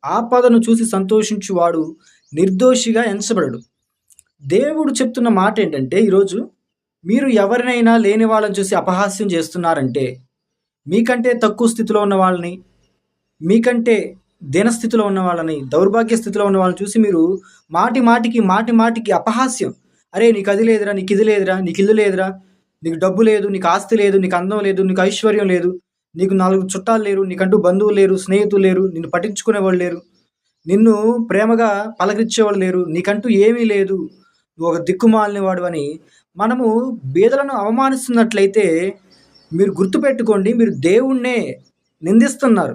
ఆపదను చూసి సంతోషించువాడు నిర్దోషిగా ఎంచబడడు. దేవుడు చెప్తున్న మాట ఏంటంటే ఈరోజు మీరు ఎవరినైనా లేని వాళ్ళని చూసి అపహాస్యం చేస్తున్నారంటే, మీకంటే తక్కువ స్థితిలో ఉన్న వాళ్ళని, మీకంటే దీనస్థితిలో ఉన్న వాళ్ళని, దౌర్భాగ్య స్థితిలో ఉన్న వాళ్ళని చూసి మీరు మాటి మాటికి అపహాస్యం. అరే నీకు అది లేదురా, నీకు ఇది లేదురా, నీకు ఇల్లు లేదురా, నీకు డబ్బు లేదు, నీకు ఆస్తి లేదు, నీకు అందం లేదు, నీకు ఐశ్వర్యం లేదు, నీకు 4 చుట్టాలు లేరు, నీకంటూ బంధువులు లేరు, స్నేహితులు లేరు, నిన్ను పట్టించుకునేవాళ్ళు లేరు, నిన్ను ప్రేమగా పలకరించేవాళ్ళు లేరు, నీకంటూ ఏమీ లేదు, నువ్వు ఒక దిక్కుమాలిన వాడివని మనము బీదలను అవమానిస్తున్నట్లయితే మీరు గుర్తుపెట్టుకోండి, మీరు దేవుణ్ణే నిందిస్తున్నారు.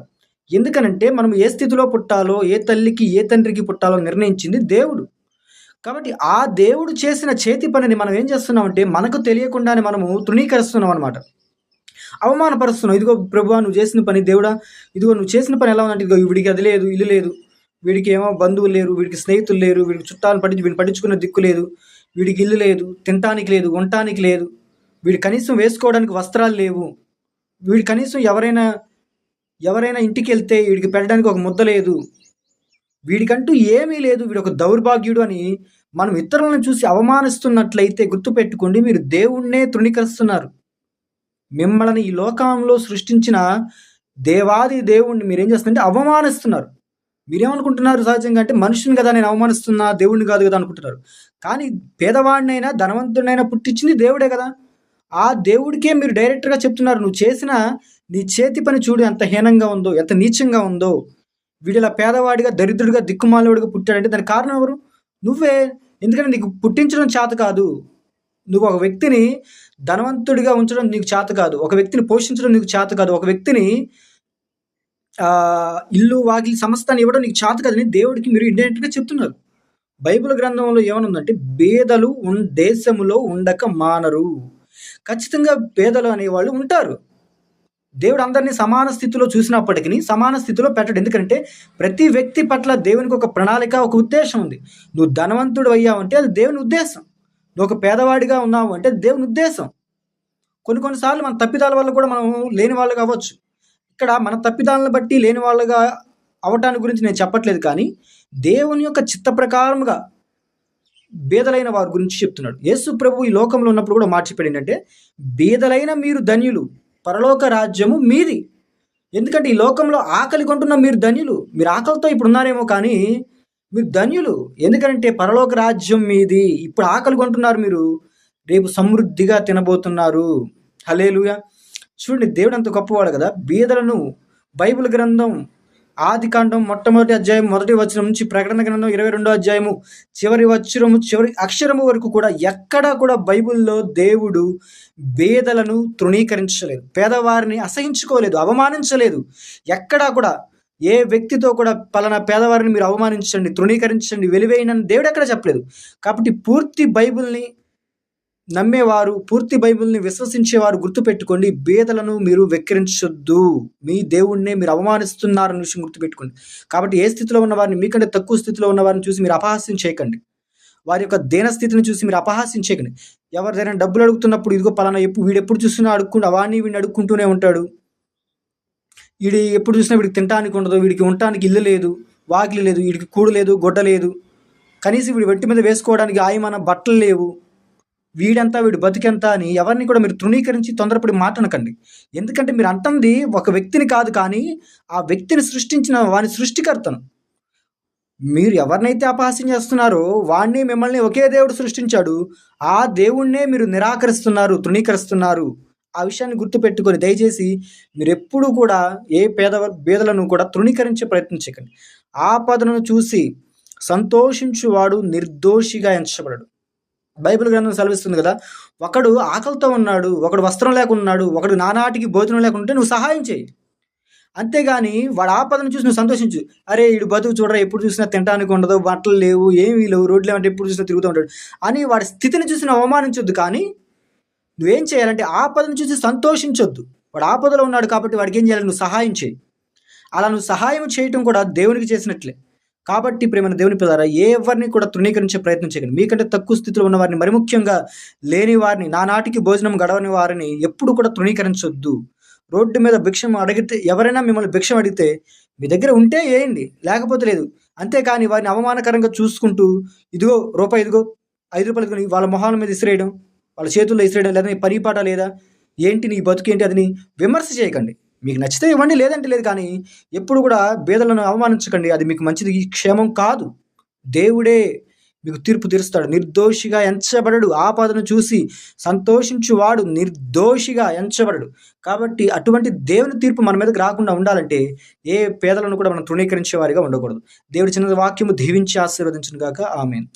ఎందుకనంటే మనం ఏ స్థితిలో పుట్టాలో, ఏ తల్లికి ఏ తండ్రికి పుట్టాలో నిర్ణయించింది దేవుడు. కాబట్టి ఆ దేవుడు చేసిన చేతి పనిని మనం ఏం చేస్తున్నామంటే మనకు తెలియకుండానే మనము తృణీకరిస్తున్నాం అనమాట. అవమానపరుస్తున్నావు. ఇదిగో ప్రభువా నువ్వు చేసిన పని, దేవుడా ఇదిగో నువ్వు చేసిన పని ఎలా ఉందంటే, ఇదిగో వీడికి అది లేదు, ఇల్లు లేదు, వీడికి ఏమో బంధువులు లేరు, వీడికి స్నేహితులు లేరు, వీడికి చుట్టాలు వీడిని పట్టించుకునే దిక్కు లేదు, వీడికి ఇల్లు లేదు, తినటానికి లేదు, ఉండటానికి లేదు, వీడి కనీసం వేసుకోవడానికి వస్త్రాలు లేవు, వీడి కనీసం ఎవరైనా ఇంటికి వెళ్తే వీడికి పెట్టడానికి ఒక ముద్ద లేదు, వీడికంటూ ఏమీ లేదు, వీడు ఒక దౌర్భాగ్యుడు అని మనం ఇతరులను చూసి అవమానిస్తున్నట్లయితే గుర్తుపెట్టుకోండి, మీరు దేవుణ్ణే తృణీకరిస్తున్నారు. మిమ్మల్ని ఈ లోకంలో సృష్టించిన దేవాది దేవుణ్ణి మీరేం చేస్తున్నారంటే అవమానిస్తున్నారు. మీరేమనుకుంటున్నారు సహజంగా అంటే మనుషుని కదా నేను అవమానిస్తున్నా, దేవుణ్ణి కాదు కదా అనుకుంటున్నారు. కానీ పేదవాడినైనా ధనవంతుడినైనా పుట్టించింది దేవుడే కదా. ఆ దేవుడికే మీరు డైరెక్ట్గా చెప్తున్నారు, నువ్వు చేసిన నీ చేతి పని చూడు ఎంత హీనంగా ఉందో, ఎంత నీచంగా ఉందో, వీడిలా పేదవాడిగా దరిద్రుడిగా దిక్కుమాలవాడిగా పుట్టాడంటే దానికి కారణం ఎవరు? నువ్వే. ఎందుకంటే నీకు పుట్టించడం చేత కాదు, నువ్వు ఒక వ్యక్తిని ధనవంతుడిగా ఉంచడం నీకు చేత కాదు, ఒక వ్యక్తిని పోషించడం నీకు చేత కాదు, ఒక వ్యక్తిని ఇల్లు వాకిలి సమస్తాన్ని ఇవ్వడం నీకు చేత కాదని దేవుడికి మీరు ఇండైరెక్ట్గా చెప్తున్నారు. బైబిల్ గ్రంథంలో ఏమనుందంటే బేదలు దేశములో ఉండక మానరు. ఖచ్చితంగా పేదలు అనేవాళ్ళు ఉంటారు. దేవుడు అందరినీ సమాన స్థితిలో చూసినప్పటికీ సమాన స్థితిలో పెట్టడు. ఎందుకంటే ప్రతి వ్యక్తి పట్ల దేవునికి ఒక ప్రణాళిక, ఒక ఉద్దేశం ఉంది. నువ్వు ధనవంతుడు అయ్యావంటే అది దేవుని ఉద్దేశం, నువ్వు ఒక పేదవాడిగా ఉన్నావు అంటే అది దేవుని ఉద్దేశం. కొన్నిసార్లు మన తప్పిదాల వల్ల కూడా మనం లేని వాళ్ళు కావచ్చు. ఇక్కడ మన తప్పిదాలను బట్టి లేని వాళ్ళుగా అవటానికి గురించి నేను చెప్పట్లేదు, కానీ దేవుని యొక్క చిత్త ప్రకారముగా బీదలైన వారి గురించి చెప్తున్నాడు. యేసు ప్రభు ఈ లోకంలో ఉన్నప్పుడు కూడా మాట చెప్పాడు ఏంటంటే, బీదలైన మీరు ధన్యులు, పరలోక రాజ్యము మీది. ఎందుకంటే ఈ లోకంలో ఆకలి కొంటున్న మీరు ధన్యులు. మీరు ఆకలితో ఇప్పుడు ఉన్నారేమో కానీ మీరు ధన్యులు. ఎందుకంటే పరలోక రాజ్యం మీది. ఇప్పుడు ఆకలి కొంటున్నారు మీరు, రేపు సమృద్ధిగా తినబోతున్నారు. హల్లెలూయా. చూడండి, దేవుడు అంత గొప్పవాడు కదా. బీదలను బైబిల్ గ్రంథం ఆదికాండం మొట్టమొదటి అధ్యాయం 1వ వచనం నుంచి ప్రకటన గ్రంథం 22వ అధ్యాయము చివరి అక్షరము వరకు కూడా ఎక్కడా కూడా బైబిల్లో దేవుడు బీదలను తృణీకరించలేదు, పేదవారిని అసహించుకోలేదు, అవమానించలేదు. ఎక్కడా కూడా ఏ వ్యక్తితో కూడా పలానా పేదవారిని మీరు అవమానించండి, తృణీకరించండి, వెలివేయనని దేవుడు ఎక్కడ చెప్పలేదు. కాబట్టి పూర్తి బైబిల్ని నమ్మేవారు, పూర్తి బైబిల్ని విశ్వసించేవారు గుర్తుపెట్టుకోండి, బీదలను మీరు వెక్కిరించొద్దు, మీ దేవుణ్ణే మీరు అవమానిస్తున్నారన్న విషయం గుర్తుపెట్టుకోండి. కాబట్టి ఏ స్థితిలో ఉన్నవారిని, మీకంటే తక్కువ స్థితిలో ఉన్నవారిని చూసి మీరు అపహాస్యం చేయకండి, వారి యొక్క దీనస్థితిని చూసి మీరు అపహాస్యం చేయకండి. ఎవరిదైనా డబ్బులు అడుగుతున్నప్పుడు ఇదిగో పలానా వీడు ఎప్పుడు చూసినా వాడిని వీడిని అడుక్కుంటూనే ఉంటాడు, వీడి ఎప్పుడు చూసినా వీడికి తినడానికి ఉండదు, వీడికి ఉండటానికి ఇల్లు లేదు, వాకిలి లేదు, వీడికి కూడు లేదు, గుడ్డ లేదు, కనీసం వీడి వెంటి మీద వేసుకోవడానికి ఆయమైన బట్టలు లేవు, వీడంతా వీడు బతికెంత అని ఎవరిని కూడా మీరు తృణీకరించి తొందరపడి మాట్లాడకండి. ఎందుకంటే మీరు అంటుంది ఒక వ్యక్తిని కాదు, కానీ ఆ వ్యక్తిని సృష్టించిన వాని సృష్టికర్తను. మీరు ఎవరినైతే అపహాస్యం చేస్తున్నారో వాడిని, మిమ్మల్ని ఒకే దేవుడు సృష్టించాడు. ఆ దేవుణ్ణే మీరు నిరాకరిస్తున్నారు, తృణీకరిస్తున్నారు. ఆ విషయాన్ని గుర్తుపెట్టుకొని దయచేసి మీరు ఎప్పుడు కూడా ఏ బీదలను కూడా తృణీకరించే ప్రయత్నించకండి. ఆపదను చూసి సంతోషించువాడు నిర్దోషిగా ఎంచబడడు. బైబిల్ గ్రంథం సెలవిస్తుంది కదా, ఒకడు ఆకలితో ఉన్నాడు, ఒకడు వస్త్రం లేకున్నాడు, ఒకడు నానాటికి భోజనం లేకుంటే నువ్వు సహాయం చేయి. అంతేగాని వాడు ఆపదను చూసి నువ్వు సంతోషించు. అరే వీడు బతుకు చూడరా, ఎప్పుడు చూసినా తినడానికి ఉండదు, బట్టలు లేవు, ఏమీ లేవు, రోడ్లు ఏమంటే ఎప్పుడు చూసినా తిరుగుతూ ఉంటాడు అని వాడి స్థితిని చూసి నువ్వు అవమానించొద్దు. కానీ నువ్వేం చేయాలంటే ఆపదను చూసి సంతోషించొద్దు. వాడు ఆపదలో ఉన్నాడు కాబట్టి వాడికి ఏం చేయాలి, నువ్వు సహాయం చేయి. అలా నువ్వు సహాయం చేయటం కూడా దేవునికి చేసినట్లే. కాబట్టి ప్రేమైన దేవుని పిల్లారా, ఎవరిని కూడా తృణీకరించే ప్రయత్నం చేయకండి. మీకంటే తక్కువ స్థితిలో ఉన్న వారిని, మరి ముఖ్యంగా లేని వారిని, నానాటికి భోజనం గడవని వారిని ఎప్పుడు కూడా తృణీకరించొద్దు. రోడ్డు మీద భిక్షం అడిగితే, ఎవరైనా మిమ్మల్ని భిక్షం అడిగితే మీ దగ్గర ఉంటే ఏయండి, లేకపోతే లేదు. అంతేకాని వారిని అవమానకరంగా చూసుకుంటూ, ఇదిగో రూపాయి, ఇదిగో రూ. 5 ఇదిగోని వాళ్ళ మొహాల మీద ఇసిరేయడం, వాళ్ళ చేతుల్లో ఇసిరేయడం, లేదా నీ పని పాట లేదా, ఏంటి నీ బతుకేంటి అదని విమర్శ చేయకండి. మీకు నచ్చితే ఇవ్వండి, లేదంటే లేదు. కానీ ఎప్పుడు కూడా బీదలను అవమానించకండి. అది మీకు మంచిది, ఈ క్షేమం కాదు. దేవుడే మీకు తీర్పు తీరుస్తాడు. నిర్దోషిగా ఎంచబడడు. ఆపదను చూసి సంతోషించువాడు నిర్దోషిగా ఎంచబడడు. కాబట్టి అటువంటి దేవుని తీర్పు మన మీదకి రాకుండా ఉండాలంటే ఏ పేదలను కూడా మనం తృణీకరించే వారిగా ఉండకూడదు. దేవుడి చిన్న వాక్యము దీవించి ఆశీర్వదించును గాక. ఆమేన్.